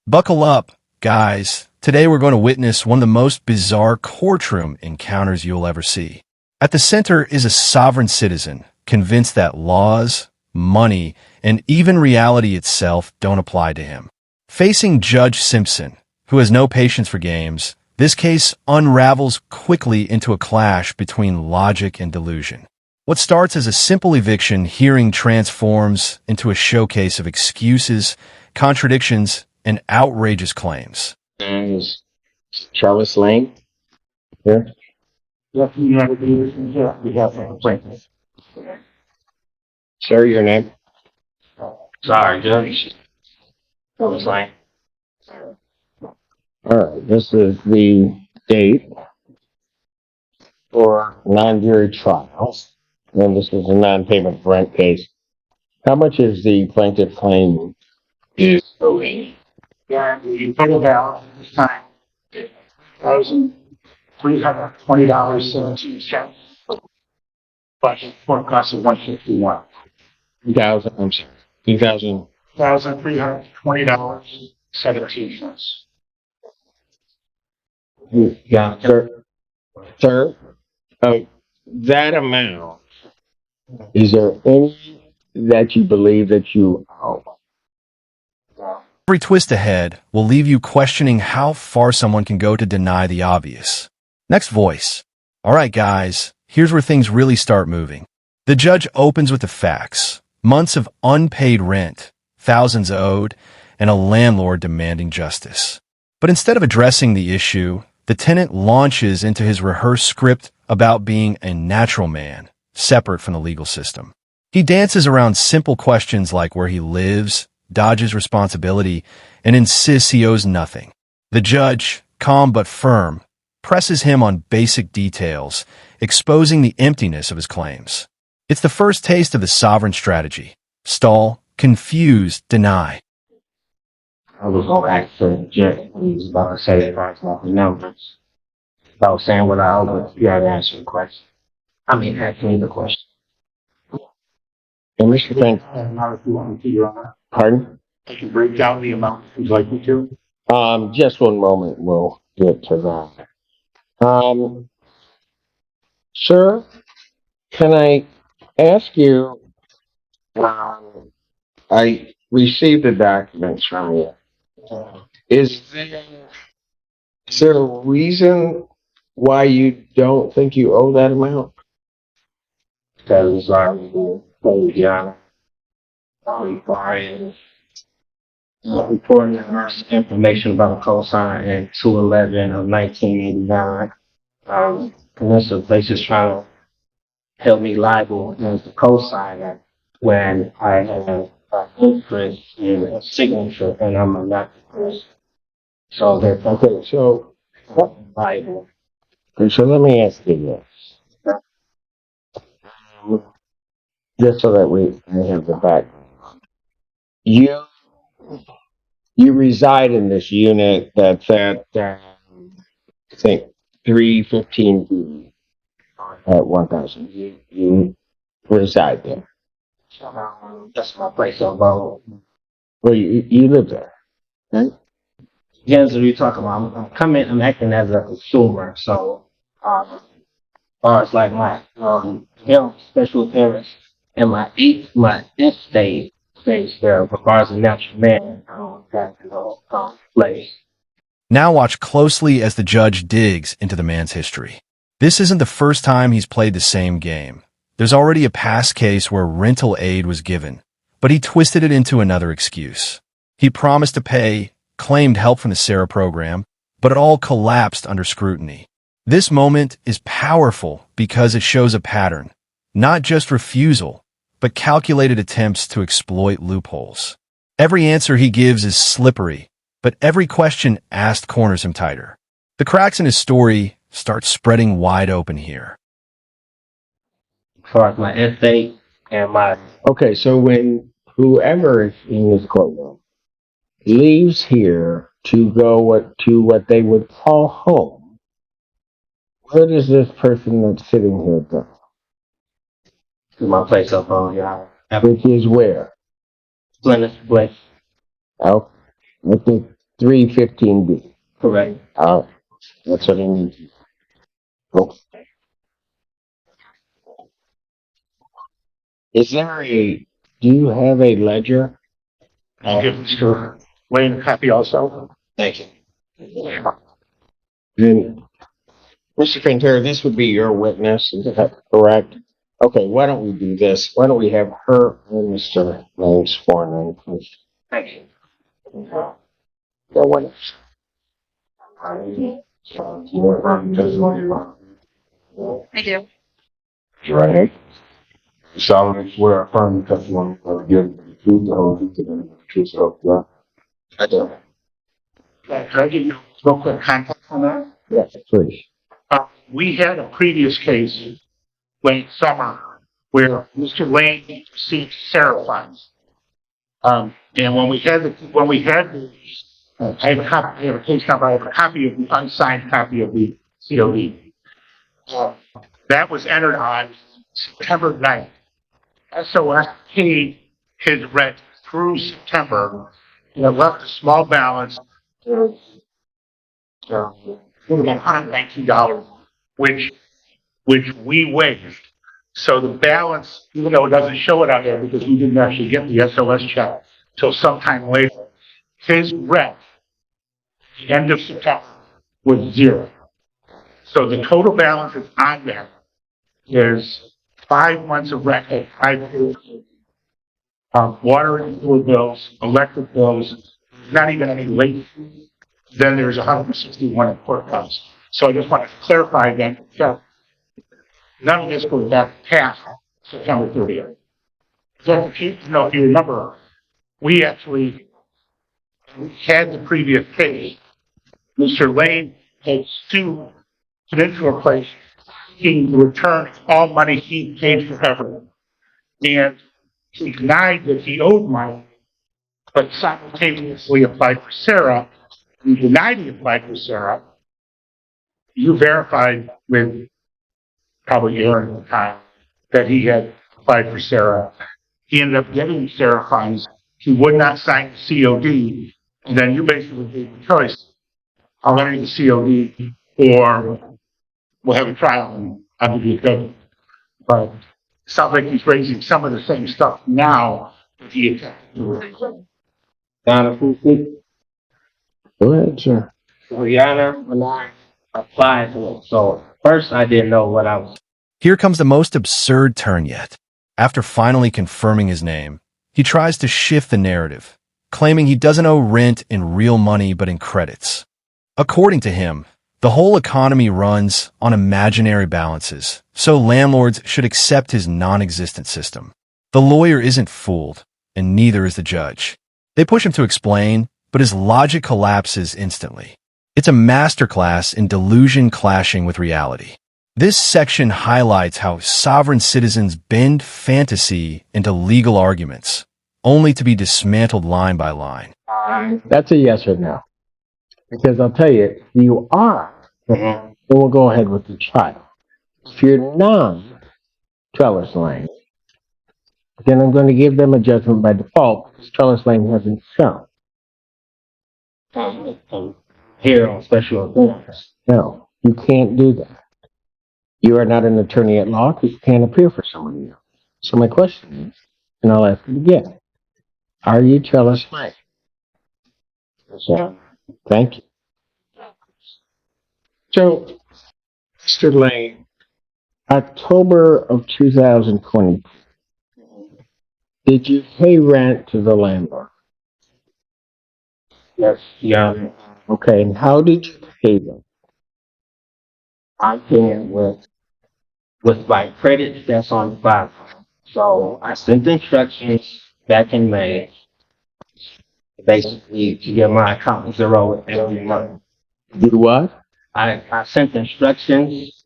Buckle up, guys. Today we're going to witness one of the most bizarre courtroom encounters you'll ever see. At the center is a sovereign citizen, convinced that laws, money, and even reality itself don't apply to him. Facing Judge Simpson, who has no patience for games, this case unravels quickly into a clash between logic and delusion. What starts as a simple eviction hearing transforms into a showcase of excuses, contradictions, and outrageous claims. Is Travis Lane here? Yes, you have we have an appointment. Sir, your name? Sorry, Judge. Travis Lane. Alright, this is the date for non-jury trials, and this is a non-payment of rent case. How much is the plaintiff claim is owing? Yeah, the total balance this time, $1,320.17. Budget for cost of $151. 2,000, I'm sorry, 2,000. $1,320.17. Yeah, sir, that amount, is there any that you believe that you owe? Every twist ahead will leave you questioning how far someone can go to deny the obvious. Next voice. All right, guys, here's where things really start moving. The judge opens with the facts. Months of unpaid rent, thousands owed, and a landlord demanding justice. But instead of addressing the issue, the tenant launches into his rehearsed script about being a natural man, separate from the legal system. He dances around simple questions like where he lives, dodges responsibility, and insists he owes nothing. The judge, calm but firm, presses him on basic details, exposing the emptiness of his claims. It's the first taste of the sovereign strategy. Stall, confuse, deny. I was going back to Jet. He was about to say about the numbers. About saying what I owe, but you had to answer the question. I mean, ask me the question. And Mr. Fink, Amount if you want me to, Your Honor. pardon? I can break down the amount if you'd like me to. Just one moment. We'll get to that. Sir, can I ask you? I received the documents from you. Is there a reason why you don't think you owe that amount? Because yeah, reporting information about a cosign in 211 of 1989. And this is basically trying to help me liable as the cosigner when I have interest in a signature and I'm not the person. So they're okay. So liable. And so let me ask you this. Just so that we have the background. You reside in this unit that's at, I think, 315B at 1000. You reside there. That's my place of abode. Well, you live there, right? Yes, we talk about. I'm acting as a consumer, so as far as like my health special appearance and my estate stays there, as far as a natural man, place. Now watch closely as the judge digs into the man's history. This isn't the first time he's played the same game. There's already a past case where rental aid was given, but he twisted it into another excuse. He promised to pay, claimed help from the Sarah program, but it all collapsed under scrutiny. This moment is powerful because it shows a pattern, not just refusal, but calculated attempts to exploit loopholes. Every answer he gives is slippery, but every question asked corners him tighter. The cracks in his story start spreading wide open here. As far as my estate and my... Okay, so when whoever is in this courtroom leaves here to go to what they would call home, where does this person that's sitting here go? To my place up on, yeah. Which is where? Plymouth Place. Oh, I think 315B. Correct. That's what I need. Okay. Is there a, do you have a ledger? I'll give Mr. Lane a copy also. Thank you. And Mr. Fantera, this would be your witness, is that correct? Okay, why don't we do this? Why don't we have her and Mr. Lang sworn in, please? Thank you. Your witness. I do. Right. Solemnly swear affirm the testimony of the given the truth, the whole truth, and the truth of God. I do. Can I give you real quick context on that? Yes, please. We had a previous case late summer where Mr. Lane received Sarah funds. And when we had I have a copy, I have a case number, I have a copy of the unsigned copy of the COD. That was entered on September 9th. SOS paid his rent through September, and it left a small balance of about $119, which we waived. So the balance, even though it doesn't show it on there because we didn't actually get the SOS check till sometime later, his rent at the end of September was zero. So the total balance that's on there is 5 months of rent at 5 days. Water and sewer bills, electric bills, not even any late fees. Then there's 161 in court costs. So I just wanted to clarify again, none of this goes back past September 30th. So if you remember, we had the previous case. Mr. Lane had sued Peninsula Place seeking to return all money he paid for everything. And he denied that he owed money, but simultaneously applied for Sarah. He denied he applied for Sarah. You verified with probably Aaron at the time that he had applied for Sarah. He ended up getting Sarah funds. He would not sign the COD, and then you basically gave the choice. I'll enter the COD, or we'll have a trial and I'll give you a judgment. But it sounds like he's raising some of the same stuff now that he attempted to raise. Donna, please. Go ahead, sir. So, Your Honor, when I applied for it, so first I didn't know what I was. Here comes the most absurd turn yet. After finally confirming his name, he tries to shift the narrative, claiming he doesn't owe rent in real money but in credits. According to him, the whole economy runs on imaginary balances, so landlords should accept his non-existent system. The lawyer isn't fooled, and neither is the judge. They push him to explain, but his logic collapses instantly. It's a masterclass in delusion clashing with reality. This section highlights how sovereign citizens bend fantasy into legal arguments, only to be dismantled line by line. That's a yes or no. Because I'll tell you, if you are, then we'll go ahead with the trial. If you're not, Trellis Lane, then I'm going to give them a judgment by default because Trellis Lane hasn't shown. Here on special appearance. No, you can't do that. You are not an attorney at law because you can't appear for somebody else. So my question is, and I'll ask it again, are you Trellis Lane? So, thank you. So, Mr. Lane, October of 2020, did you pay rent to the landlord? Yes, Your Honor. Okay, and how did you pay them? I came with my credit that's on file. So I sent instructions back in May, basically to get my account zero every month. Did what? I sent instructions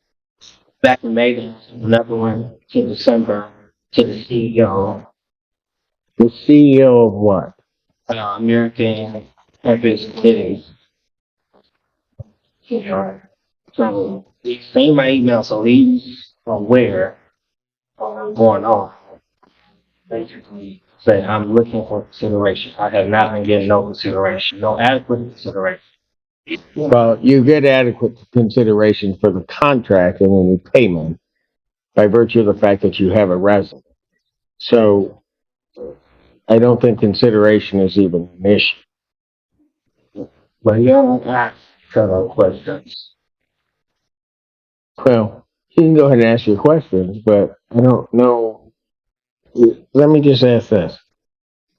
back in May to never went to December to the CEO, The CEO of what? American Campus Committee. So he's seen my email, so he's aware of what's going on. Basically, say I'm looking for consideration. I have not been getting no consideration, no adequate consideration. Well, you get adequate consideration for the contract and any payment by virtue of the fact that you have a residence. So I don't think consideration is even an issue. But you don't ask several questions. Well, you can go ahead and ask your questions, but I don't know. Let me just ask this.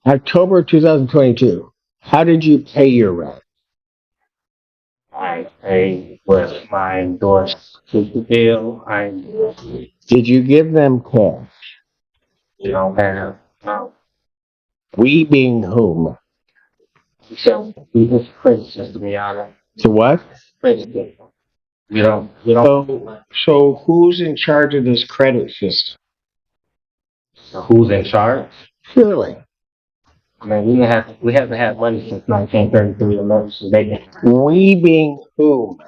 October 2022, how did you pay your rent? I pay with my endorsed bill. Did you give them cash? Don't have, We being whom? so we just credit system, Your Honor. To what? Credit system. We don't. So who's in charge of this credit system? Who's in charge? Surely. I mean, we haven't had money since 1933. Emergency they We being whom?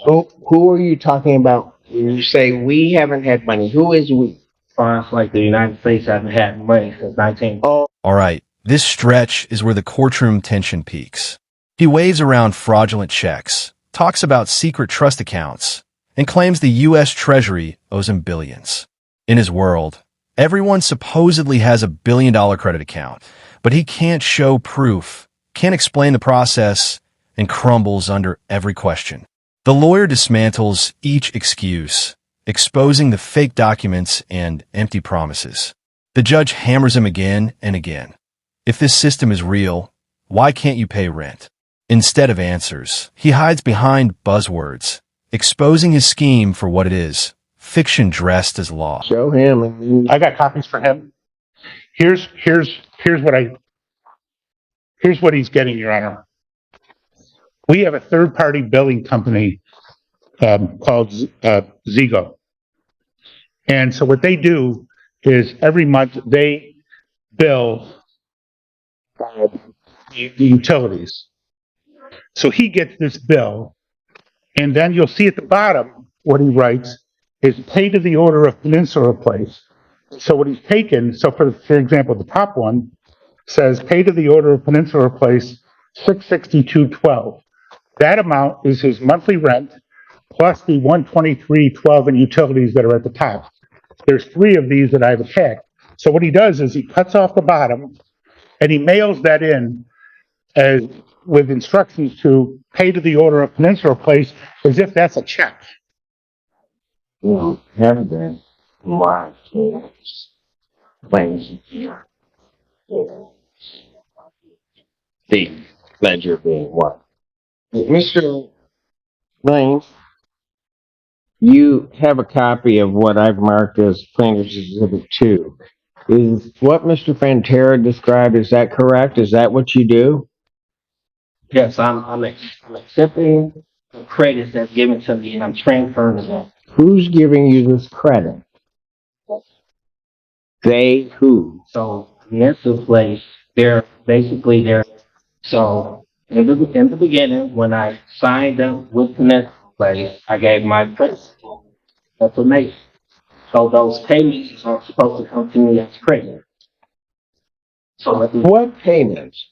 Who are you talking about when you say we haven't had money? Who is we? As far as like the United States haven't had money since 19. Oh, All right, this stretch is where the courtroom tension peaks. He waves around fraudulent checks, talks about secret trust accounts, and claims the U.S. Treasury owes him billions. In his world, everyone supposedly has $1 billion credit account, but he can't show proof, can't explain the process, and crumbles under every question. The lawyer dismantles each excuse, exposing the fake documents and empty promises. The judge hammers him again and again. If this system is real, why can't you pay rent? Instead of answers, he hides behind buzzwords, exposing his scheme for what it is, fiction dressed as law. show him. I got copies for him. Here's what he's getting, Your Honor. We have a third-party billing company called Zigo. And so what they do is every month they bill the utilities. So he gets this bill, and then you'll see at the bottom what he writes is pay to the order of Peninsula Place. So what he's taken, so for example, the top one says pay to the order of Peninsula Place, $662.12. That amount is his monthly rent plus the $123.12 in utilities that are at the top. There's 3 of these that I've attacked. So what he does is he cuts off the bottom and he mails that in as with instructions to pay to the order of Peninsula Place as if that's a check. Haven't been. Why? Claims. The ledger being what? Mr. Lane, you have a copy of what I've marked as Plaintiff's Exhibit 2. Is what Mr. Fantera described, is that correct? Is that what you do? Yes, I'm accepting the credits that's given to me, and I'm transferring them. Who's giving you this credit? They who? So Peninsula Place, they're so in the beginning when I signed up with Peninsula Place, I gave my credit information. So those payments are supposed to come to me as credit. So What payments?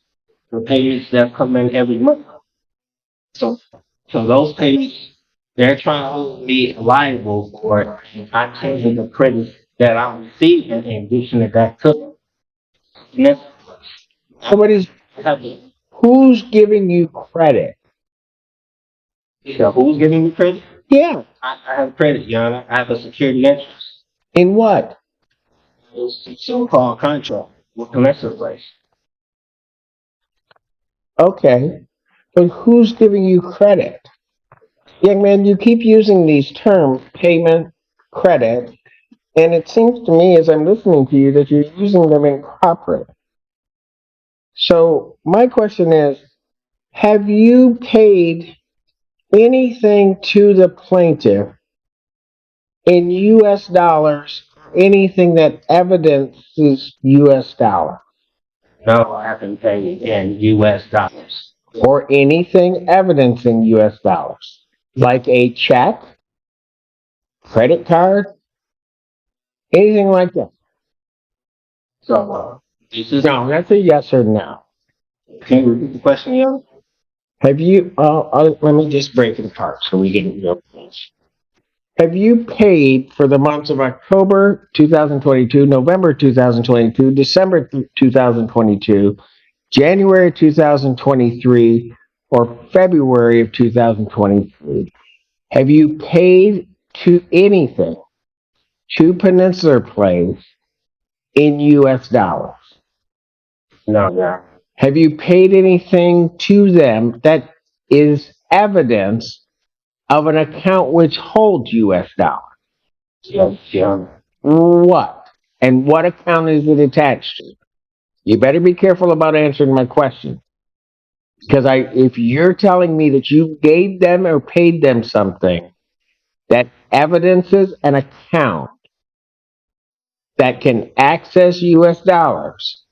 the payments that come in every month. So those payments, they're trying to hold me liable for not changing the credit that I'm receiving and dishing it back to them. And that's Who's giving you credit? So who's giving me credit? Yeah. I have credit, Your Honor. I have a security interest. In what? It's a so-called contract with Peninsula Place. Okay. But who's giving you credit? Young man, you keep using these terms, payment, credit, and it seems to me as I'm listening to you that you're using them improperly. So my question is, have you paid anything to the plaintiff in U.S. dollars, anything that evidences U.S. dollars? No, I haven't paid in U.S. dollars. Or anything evidencing U.S. dollars? Like a check, credit card, anything like that? So This is No, that's a yes or no. Can you repeat the question, Your Have you, let me just break it apart so we get it real close. Have you paid for the months of October 2022, November 2022, December 2022, January 2023, or February of 2023? Have you paid to anything to Peninsular Place in US dollars? No, yeah. Have you paid anything to them that is evidence of an account which holds US dollars? Yes, Your Honor. What? And what account is it attached to? You better be careful about answering my question. Because if you're telling me that you gave them or paid them something that evidences an account that can access US dollars.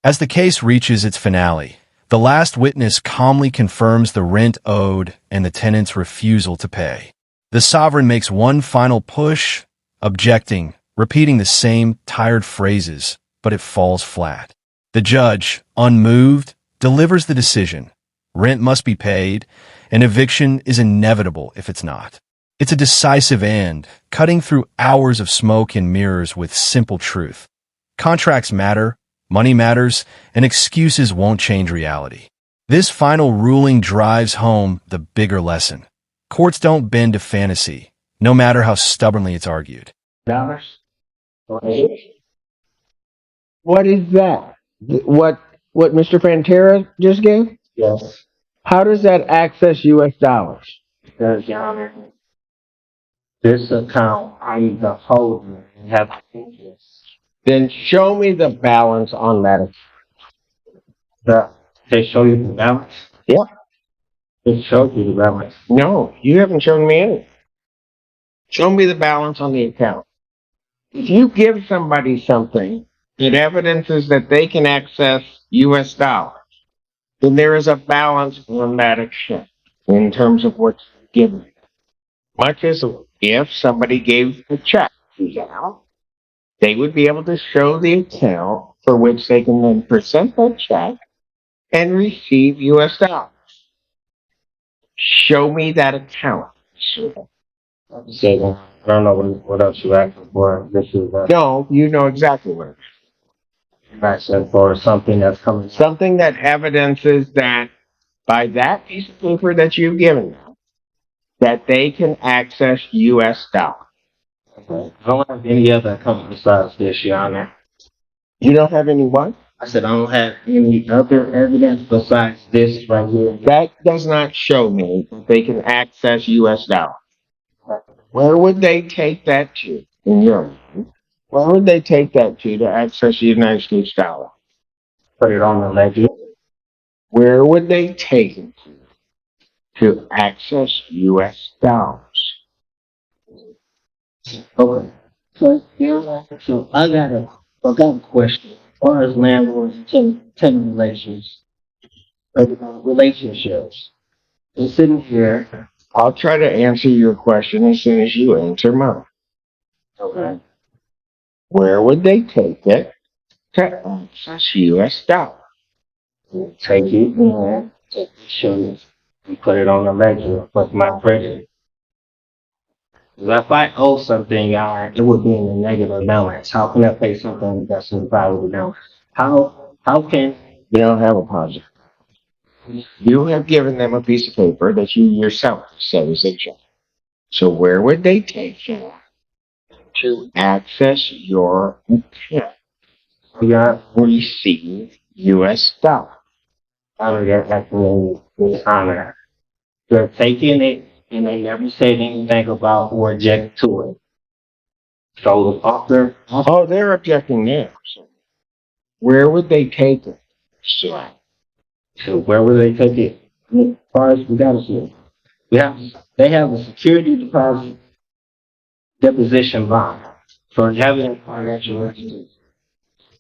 As the case reaches its finale, the last witness calmly confirms the rent owed and the tenant's refusal to pay. The sovereign makes one final push, objecting, repeating the same tired phrases, but it falls flat. The judge, unmoved, delivers the decision. Rent must be paid, and eviction is inevitable if it's not. It's a decisive end, cutting through hours of smoke and mirrors with simple truth. Contracts matter, money matters, and excuses won't change reality. This final ruling drives home the bigger lesson. Courts don't bend to fantasy, no matter how stubbornly it's argued. Dollars? What is that? What Mr. Fantera just gave? Yes. How does that access US dollars? Because, Your Honor, this account, I'm the holder and have interest. Then show me the balance on that account. They show you the balance? Yeah. It shows you the balance. No, you haven't shown me anything. Show me the balance on the account. If you give somebody something that evidences that they can access US dollars, then there is a balance on that account in terms of what's given. Much as if somebody gave a check to you, they would be able to show the account for which they can then present that check and receive US dollars. Show me that account. So, I don't know what else you're asking for. This is No, you know exactly what it is. asking for something that's coming. Something that evidences that by that piece of paper that you've given them, that they can access US dollars. Okay. I don't have any other account besides this, Your Honor. You don't have any what? I said I don't have any other evidence besides this right here. That does not show me that they can access US dollars. Where would they take that to? In your mind, where would they take that to access the United States dollar? Put it on the ledger. Where would they take it to access US dollars? Okay. So I got a question. As far as landlords and tenant relations, relationships, they're sitting here. I'll try to answer your question as soon as you answer mine. Okay. Where would they take it to access US dollars? Take it and show you. And put it on the ledger with my credit. If I owe something, it would be in a negative balance. How can I pay something that's in a positive balance? How can You don't have a positive. You have given them a piece of paper that you yourself said is a check. So where would they take it to access your account? Receive US dollars. that's actually dishonor? They're taking it and they never said anything about or object to it. So the author, Oh, they're objecting now. So where would they take it? So, so where would they take it? As far as we gotta see, they have a security deposit deposition bond for having a financial institution.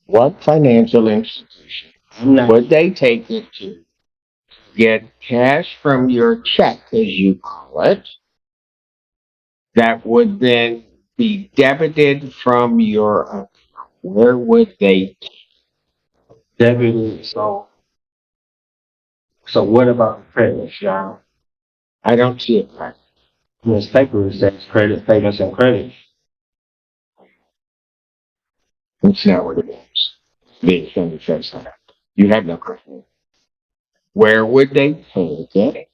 what financial institution I'm not would they take it to? Get cash from your check, as you call it, that would then be debited from your account. Where would they? debited. So what about the credit, John? I don't see it right. In this paper, it says credit payments and credit. That's not what it is. The defendant says that. You have no credit. Where would they take it?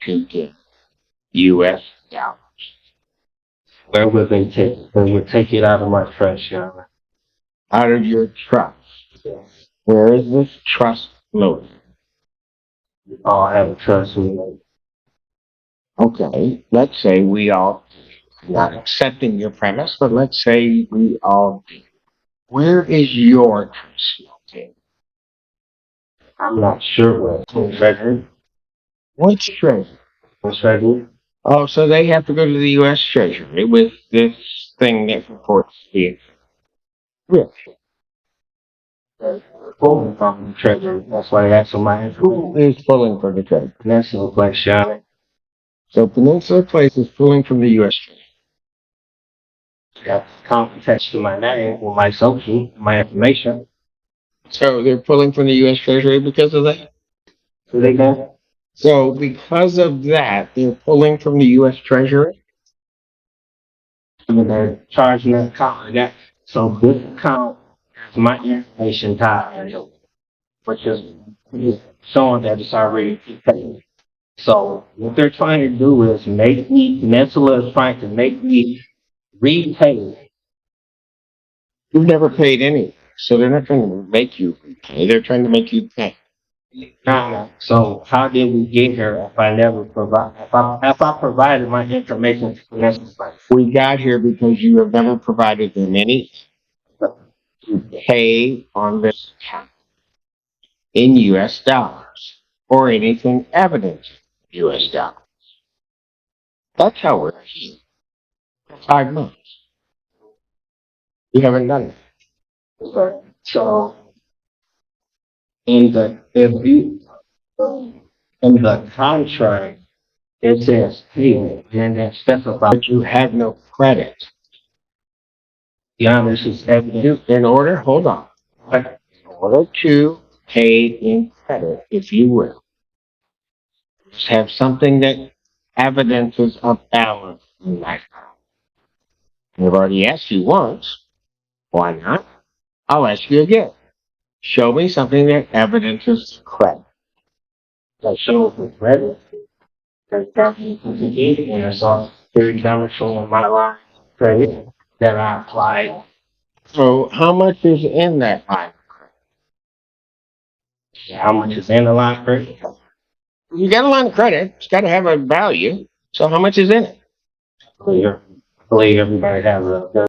To get U.S. dollars. Where would they take it? They would take it out of my trust, John. Out of your trust. Where is this trust located? All have a trust with me. Okay, let's say we all, not accepting your premise, but let's say we all do. Where is your trust located? I'm not sure what. In Treasury? Which treasury? In Treasury? Oh, so they have to go to the U.S. Treasury with this thing that purports to be rich. Pulling from the Treasury. That's why they asked for my Who information. is pulling from the treasury? National Place, John. So Peninsula Place is pulling from the U.S. Treasury. Got context to my name, with my social, my information. So they're pulling from the U.S. Treasury because of that? So they can. So because of that, they're pulling from the U.S. Treasury? And they're charging that account. So this account has my information tied to it, which is showing that it's already paid. So what they're trying to do is make me, Peninsula is trying to make me repay. You've never paid any. So they're not trying to make you pay. They're trying to make you pay. So how did we get here if I never provide, if I provided my information to Peninsula? We got here because you have never provided them any to pay on this account in U.S. dollars or anything evident U.S. dollars. That's how we're here. For 5 months. You haven't done it. So in the contract, it says payment, and it specifies. But you have no credit. Yeah, this is evident. In order, hold on. In order to pay in credit, if you will, just have something that evidences a balance in that account. I've already asked you once. Why not? I'll ask you again. Show me something that evidences credit. That shows the credit. There's definitely and it's on very camera showing my line of credit that I applied. So how much is in that line of credit? How much is in the line of credit? You got a line of credit. It's got to have a value. So how much is in it? I believe everybody has a